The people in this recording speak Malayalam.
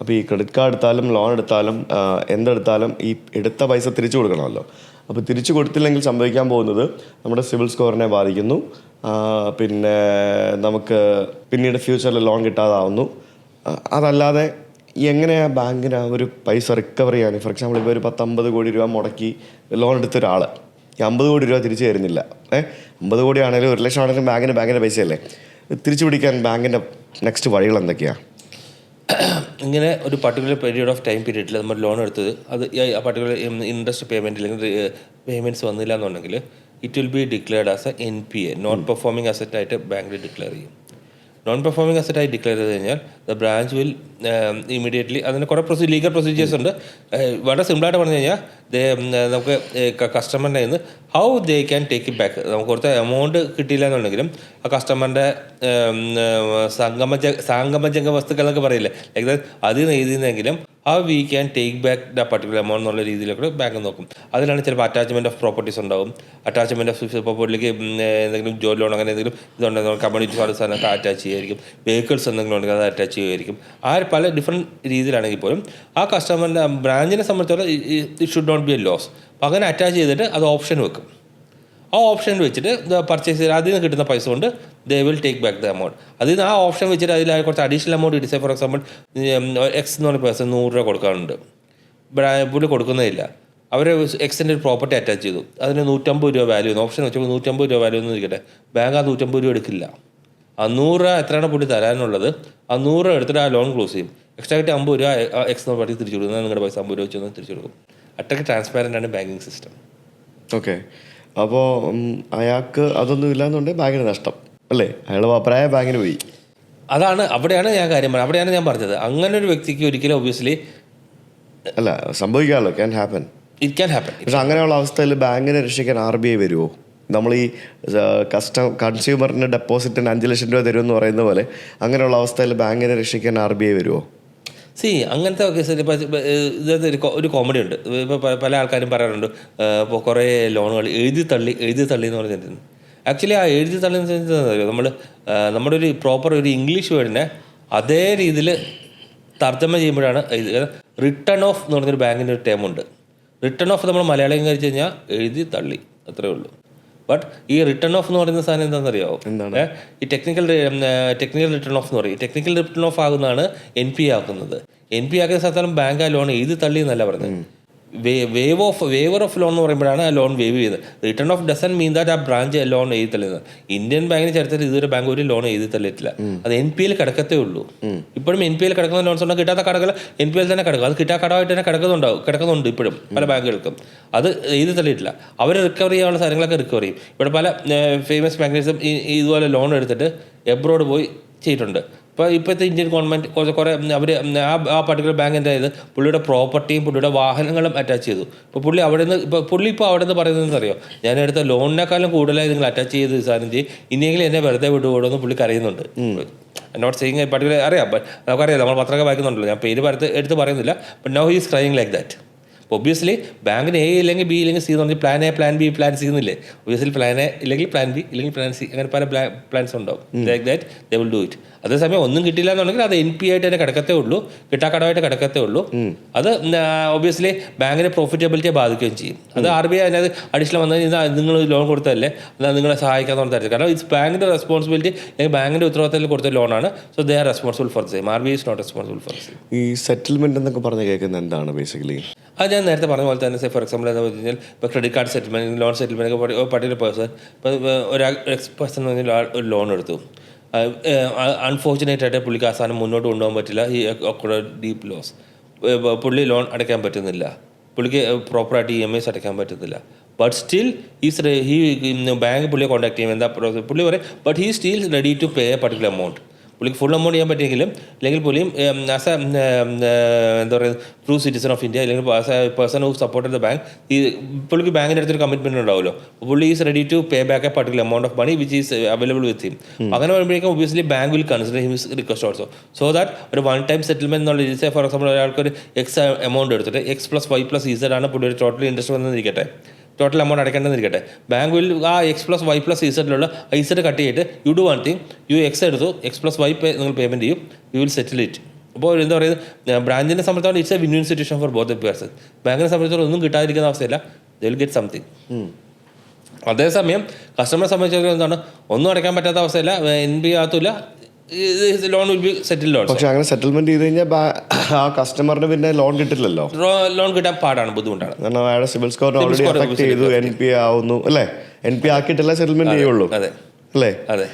അപ്പോൾ ഈ ക്രെഡിറ്റ് കാർഡ് എടുത്താലും ലോൺ എടുത്താലും എന്തെടുത്താലും ഈ എടുത്ത പൈസ തിരിച്ചു കൊടുക്കണമല്ലോ. അപ്പോൾ തിരിച്ചു കൊടുത്തില്ലെങ്കിൽ സംഭവിക്കാൻ പോകുന്നത് നമ്മുടെ സിവിൽ സ്കോറിനെ ബാധിക്കുന്നു. പിന്നെ നമുക്ക് പിന്നീട് ഫ്യൂച്ചറിൽ ലോൺ കിട്ടാതാവുന്നു. അതല്ലാതെ എങ്ങനെയാണ് ബാങ്കിന് ഒരു പൈസ റിക്കവർ ചെയ്യാൻ? ഫോർ എക്സാമ്പിൾ ഇപ്പോൾ ഒരു 50 കോടി രൂപ മുടക്കി ലോൺ എടുത്ത ഒരാൾ ഈ 50 കോടി രൂപ തിരിച്ചു തരുന്നില്ല. 50 കോടി ആണെങ്കിലും 1 ലക്ഷം ആണെങ്കിലും ബാങ്കിൻ്റെ പൈസയല്ലേ. തിരിച്ചു പിടിക്കാൻ ബാങ്കിൻ്റെ നെക്സ്റ്റ് വഴികൾ എന്തൊക്കെയാണ്? ഇങ്ങനെ ഒരു പർട്ടിക്കുലർ പീരീഡ് ഓഫ് ടൈം പീരീഡിൽ നമ്മൾ ലോൺ എടുത്തത് അത് ആ പർട്ടിക്കുലർ ഇൻട്രസ്റ്റ് പേയ്മെൻറ്റ് അല്ലെങ്കിൽ പേയ്മെൻറ്റ്സ് വന്നില്ല എന്നുണ്ടെങ്കിൽ it will be declared as A NPA, non performing asset ആയിട്ട് ബാങ്കിൽ ഡിക്ലെയർ ചെയ്യും. നോൺ പെർഫോമിംഗ് അസറ്റായി ഡിക്ലെയർ ചെയ്ത് കഴിഞ്ഞാൽ ദ ബ്രാഞ്ച് വിൽ ഇമീഡിയറ്റ്ലി അതിന് കുറേ ലീഗൽ പ്രൊസീജിയേഴ്സ് ഉണ്ട്. വളരെ സിമ്പിളായിട്ട് പറഞ്ഞു കഴിഞ്ഞാൽ നമുക്ക് കസ്റ്റമറിൻ്റെ നിന്ന് how they can take it back. നമുക്ക് കുറച്ച് എമൗണ്ട് കിട്ടിയില്ല എന്നുണ്ടെങ്കിലും ആ കസ്റ്റമറിൻ്റെ സാങ്കമജംഗ വസ്തുക്കൾ എന്നൊക്കെ പറയില്ലേ, ലൈക്ക് ദാറ്റ് അതിൽ നിന്ന് എഴുതിയെന്നെങ്കിലും how we can take back the particular amount എന്നുള്ള രീതിയിലൊക്കെ ബാങ്ക് നോക്കും. അതിലാണ് ചിലപ്പോൾ അറ്റാച്ച്മെൻറ്റ് ഓഫ് പ്രോപ്പർട്ടീസ് ഉണ്ടാവും. അറ്റാച്ച്മെൻറ്റ് ഓഫ് ഇപ്പോൾ പുള്ളിക്ക് എന്തെങ്കിലും ജോലി ലോൺ അങ്ങനെ എന്തെങ്കിലും ഇതുണ്ടെങ്കിൽ കമ്മ്യൂണിറ്റി സർവീസ് അതിനൊക്കെ അറ്റാച്ച് ചെയ്യുമായിരിക്കും. വെഹിക്കിൾസ് എന്തെങ്കിലും ഉണ്ടെങ്കിൽ അത് അറ്റാച്ച് ചെയ്യുമായിരിക്കും. ആ പല ഡിഫറെൻറ്റ് രീതിയിലാണെങ്കിൽ പോലും ആ കസ്റ്റമറിൻ്റെ ബ്രാഞ്ചിനെ സംബന്ധിച്ചോളം it should not be a loss. അപ്പോൾ അങ്ങനെ അറ്റാച്ച് ചെയ്തിട്ട് അത് ഓപ്ഷൻ വെക്കും. ആ ഓപ്ഷൻ വെച്ചിട്ട് പർച്ചേസ് ചെയ്ത് അതിൽ നിന്ന് കിട്ടുന്ന പൈസ കൊണ്ട് they will take back the amount. അതിൽ നിന്ന് ആ ഓപ്ഷൻ വെച്ചിട്ട് അതിൽ കുറച്ച് അഡീഷണൽ എമൗണ്ട് ഇടിച്ച് ഫോർ എക്സാമ്പിൾ എക്സ് എന്ന് പറഞ്ഞ പേഴ്സൺ 100 രൂപ കൊടുക്കാറുണ്ട്, പുള്ളി കൊടുക്കുന്നതില്ല. അവർ എക്സിൻ്റെ ഒരു പ്രോപ്പർട്ടി അറ്റാച്ച് ചെയ്തു, അതിന് 150 രൂപ വാല്യൂ എന്ന് ഓപ്ഷൻ വെച്ചപ്പോൾ 150 രൂപ വാല്യൂ എന്ന് ഇരിക്കട്ടെ, ബാങ്ക് ആ 150 രൂപ എടുക്കില്ല. ആ 100 രൂപ എത്രയാണ് പുള്ളി തരാനുള്ളത്, ആ 100 രൂപ എടുത്തിട്ട് ആ ലോൺ ക്ലോസ് ചെയ്യും. എക്സ്ട്രാ കിട്ടി 50 രൂപ എക്സ് എന്ന് പറഞ്ഞ് തിരിച്ചു കൊടുക്കുന്നത്, നിങ്ങളുടെ പൈസ 50 രൂപ വെച്ചൊന്ന് തിരിച്ചു കൊടുക്കും. അത്രയ്ക്ക് ട്രാൻസ്പാരൻ്റ് ആണ് ബാങ്കിങ് സിസ്റ്റം. ഓക്കെ, അപ്പോൾ അയാൾക്ക് അതൊന്നും ഇല്ലാന്നുണ്ടെങ്കിൽ ബാങ്കിന് നഷ്ടം അല്ലേ? അയാൾ അഭിപ്രായ ബാങ്കിന് പോയി. അവിടെയാണ് ഞാൻ കാര്യം പറഞ്ഞത്. അവിടെയാണ് ഞാൻ പറഞ്ഞത് അങ്ങനെ ഒരു വ്യക്തിക്ക് ഒരിക്കലും ഒബ്വിയസ്ലി അല്ല സംഭവിക്കാമല്ലോ, can happen. It can happen. പക്ഷെ അങ്ങനെയുള്ള അവസ്ഥയിൽ ബാങ്കിനെ രക്ഷിക്കാൻ RBI വരുമോ? നമ്മൾ ഈ കൺസ്യൂമറിന് ഡെപ്പോസിറ്റിന് 5 ലക്ഷം രൂപ തരുമെന്ന് പറയുന്ന പോലെ അങ്ങനെയുള്ള അവസ്ഥയിൽ ബാങ്കിനെ രക്ഷിക്കാൻ RBI വരുമോ? അങ്ങനത്തെ കേസിൽ ഇപ്പോൾ ഇതിനകത്ത് ഒരു കോമഡി ഉണ്ട്. ഇപ്പോൾ പല ആൾക്കാരും പറയാറുണ്ട് ഇപ്പോൾ കുറേ ലോണുകൾ എഴുതി തള്ളി എന്ന് പറഞ്ഞിട്ടുണ്ട്. ആക്ച്വലി ആ എഴുതി തള്ളി എന്ന് വെച്ചാൽ നമ്മുടെ ഒരു പ്രോപ്പർ ഒരു ഇംഗ്ലീഷ് വേർഡിനെ അതേ രീതിയിൽ തർജ്ജമ ചെയ്യുമ്പോഴാണ് റിട്ടേൺ ഓഫ് എന്ന് പറഞ്ഞൊരു ബാങ്കിൻ്റെ ഒരു ടേമുണ്ട്. റിട്ടേൺ ഓഫ് നമ്മൾ മലയാളം കഴിച്ച് കഴിഞ്ഞാൽ എഴുതി തള്ളി അത്രേ ഉള്ളൂ. ബട്ട് ഈ റിട്ടേൺ ഓഫ് എന്ന് പറയുന്ന സാധനം എന്താണെന്നറിയാമോ? ഈ ടെക്നിക്കൽ റിട്ടേൺ ഓഫ് എന്ന് പറയും. ടെക്നിക്കൽ റിട്ടേൺ ഓഫ് ആകുന്നതാണ് NPA ആക്കുന്നത്. NPA ആക്കുന്ന സ്ഥലത്തും ബാങ്ക് ആ ലോൺ എഴുതി തള്ളി എന്നല്ല പറയുന്നത്. വേവർ ഓഫ് ലോൺ എന്ന് പറയുമ്പോഴാണ് ആ ലോൺ വേവ് ചെയ്യുന്നത്. Return of doesn't mean that ആ ബ്രാഞ്ച് ലോൺ എഴുതി തള്ളിയത്. ഇന്ത്യൻ ബാങ്കിന് ചരിത്രത്തിൽ ഇതുവരെ ബാങ്ക് ഒരു ലോൺ എഴുതി തള്ളിയിട്ടില്ല. അത് NPA കിടക്കത്തേ ഉള്ളൂ. ഇപ്പോഴും NPA കിടക്കുന്ന ലോൺസ് ഉണ്ടെങ്കിൽ കിട്ടാത്ത കടകൾ NPA തന്നെ കിടക്കും. അത് കിട്ടാത്ത കടമായിട്ട് തന്നെ കിടക്കുന്നുണ്ട് ഇപ്പോഴും പല ബാങ്കുകൾക്കും. അത് എഴുതി തള്ളിയിട്ടില്ല. അവർ റിക്കവർ ചെയ്യാനുള്ള സാധനങ്ങളൊക്കെ റിക്കവർ ചെയ്യും. ഇവിടെ പല ഫേമസ് ബാങ്കേഴ്സും ഇതുപോലെ ലോൺ എടുത്തിട്ട് എബ്രോഡ് പോയി ചെയ്തിട്ടുണ്ട്. ഇപ്പോഴത്തെ ഇന്ത്യൻ ഗവൺമെൻറ് കുറേ അവർ ആ പർട്ടിക്കുലർ ബാങ്കിൻ്റെ ഇത് പുള്ളിയുടെ പ്രോപ്പർട്ടിയും പുള്ളിയുടെ വാഹനങ്ങളും അറ്റാച്ച് ചെയ്തു. ഇപ്പോൾ പുള്ളി അവിടെ നിന്ന് പറയുന്നതെന്ന് അറിയോ, ഞാൻ എടുത്ത ലോണിനേക്കാളും കൂടുതലായി നിങ്ങൾ അറ്റാച്ച് ചെയ്ത് സാധനം ചെയ്യും, ഇനിയെങ്കിലും എന്നെ വെറുതെ വിട്ടുകൂടുമെന്ന് പുള്ളി കരയുന്നുണ്ട്. നോട്ട് സെയിങ് പർട്ടിക്കുലർ അറിയാം, നമുക്കറിയാം, നമ്മൾ പത്രമൊക്കെ വായിക്കുന്നുണ്ടല്ലോ, ഞാൻ പേര് എടുത്ത് പറയുന്നില്ല. But now he is crying like that. Obviously ബാങ്കിന് A ഇല്ലെങ്കിൽ B ഇല്ലെങ്കിൽ C എന്ന് പറഞ്ഞാൽ plan A plan B plan C എന്നില്ലേ. ഒബ്വിയസ്ലി പ്ലാൻ A ഇല്ലെങ്കിൽ പ്ലാൻ B ഇല്ലെങ്കിൽ പ്ലാൻ C, അങ്ങനെ പല പ്ലാൻസ് ഉണ്ടാവും. Like that they will do it. അതേസമയം ഒന്നും കിട്ടില്ല എന്നുണ്ടെങ്കിൽ അത് NPA ആയിട്ട് തന്നെ കിടക്കത്തേ ഉള്ളൂ, കിട്ടാക്കടമായിട്ട് കിടക്കത്തേ ഉള്ളൂ. അത് ഒബ്വിയസ്ലി ബാങ്കിൻ്റെ പ്രോഫിറ്റബിലിറ്റിയെ ബാധിക്കുകയും ചെയ്യും. അത് RBI അതിനകത്ത് അഡീഷണൽ വന്നു കഴിഞ്ഞാൽ നിങ്ങൾ ലോൺ കൊടുത്തതല്ലേ, എന്നാൽ നിങ്ങളെ സഹായിക്കാമെന്ന് പറഞ്ഞാൽ, കാരണം ഇറ്റ്സ് ബാങ്കിൻ്റെ റെസ്പോൺസിബിലിറ്റി അല്ലെങ്കിൽ ബാങ്കിൻ്റെ ഉത്തരവാദിത്തത്തിൽ കൊടുത്ത ലോണാണ്. So they are responsible for the same. RBI is not responsible for the same. ഈ സെറ്റിൽമെൻറ്റ് എന്നൊക്കെ പറഞ്ഞ് കേൾക്കുന്നത് എന്താണ് ബേസിക്കലി? അത് ഞാൻ നേരത്തെ പറഞ്ഞ പോലെ തന്നെ, ഫോർ എക്സാമ്പിൾ എന്താ വെച്ച് കഴിഞ്ഞാൽ ഇപ്പോൾ credit card settlement, loan settlement ഒക്കെ പർട്ടിക്കുലർ പേഴ്സൺ, ഇപ്പോൾ എക്സ് പേഴ്സൺ എന്ന് പറഞ്ഞാൽ ഒരു ലോൺ എടുത്തു. അൺഫോർച്ചുനേറ്റ് ആയിട്ട് പുള്ളിക്ക് ആ സാധനം മുന്നോട്ട് കൊണ്ടുപോകാൻ പറ്റില്ല. ഈ ഡീപ്പ് ലോസ്, പുള്ളി ലോൺ അടയ്ക്കാൻ പറ്റുന്നില്ല, പുള്ളിക്ക് പ്രോപ്പറായിട്ട് EMIs അടയ്ക്കാൻ പറ്റുന്നില്ല. ബട്ട് സ്റ്റിൽ ബാങ്ക് പുള്ളിയെ കോൺടാക്ട് ചെയ്യും. എന്താ പുള്ളി പറയും, but he still ready to pay a particular amount. പുള്ളിക്ക് ഫുൾ എമൗണ്ട് ചെയ്യാൻ പറ്റിയെങ്കിലും അല്ലെങ്കിൽ പുള്ളിയും ആസ് എ എന്താ പറയുക ട്രൂ സിറ്റിസൺ ഓഫ് ഇന്ത്യ അല്ലെങ്കിൽ as a person who supported the bank, ഈ പുള്ളിക്ക് ബാങ്കിൻ്റെ അടുത്തൊരു കമ്മിറ്റ്മെൻറ്റ് ഉണ്ടാവുമല്ലോ. പുള്ളി is ready to pay back a particular amount of money which is available with him. അങ്ങനെ വരുമ്പോഴേക്കും obviously bank will consider his request also. So that ഒരു വൺ ടൈം സെറ്റിൽമെൻറ്റ് എന്നുള്ള രീതിയിൽ, ഫോർ എക്സാമ്പിൾ ഒരാൾക്കൊരു എക്സ് എമൗണ്ട് എടുത്തിട്ട് X+Y+Z ആണ് പുള്ളി ഒരു ടോട്ടൽ ഇൻട്രസ്റ്റ് വന്നിരിക്കട്ടെ, ടോട്ടൽ എമൗണ്ട് അടയ്ക്കേണ്ടതെന്നിരിക്കട്ടെ, ബാങ്ക് വിൽ ആ X+Y+Z Z കട്ട് ചെയ്തിട്ട് you do one thing, you X എടുത്തു, X+Y നിങ്ങൾ പേയ്മെൻറ്റ് ചെയ്യും, യു വിൽ സെറ്റിൽ ഇറ്റ്. അപ്പോൾ എന്താ പറയുന്നത്, ബ്രാഞ്ചിനെ സംബന്ധിച്ചോളം it's a win win situation for both the person. ബാങ്കിനെ സംബന്ധിച്ചോളം ഒന്നും കിട്ടാതിരിക്കുന്ന അവസ്ഥയില്ല, ദേ വിൽ ഗെറ്റ് സംതിങ്. അതേസമയം കസ്റ്റമറെ സംബന്ധിച്ചിടത്തോളം എന്താണ്, ഒന്നും അടയ്ക്കാൻ പറ്റാത്ത അവസ്ഥയില്ല, NPA ആകത്തില്ല, loan will be settled also. പക്ഷെ അങ്ങനെ സെറ്റിൽമെന്റ് ചെയ്ത് കഴിഞ്ഞാൽ ആ കസ്റ്റമറിന് പിന്നെ ലോൺ കിട്ടില്ലല്ലോ. ലോൺ കിട്ടാൻ പാടാണ്, ബുദ്ധിമുട്ടാണ്. കാരണം അയാളുടെ സിബിൽ സ്കോർ ഓൾറെഡി അഫക്ട് ചെയ്തു, NPA ആവുന്നു അല്ലേ? NPA ആക്കിയിട്ടല്ല സെറ്റിൽമെന്റ് ചെയ്യുള്ളൂ അതെ അല്ലേ? അതെ.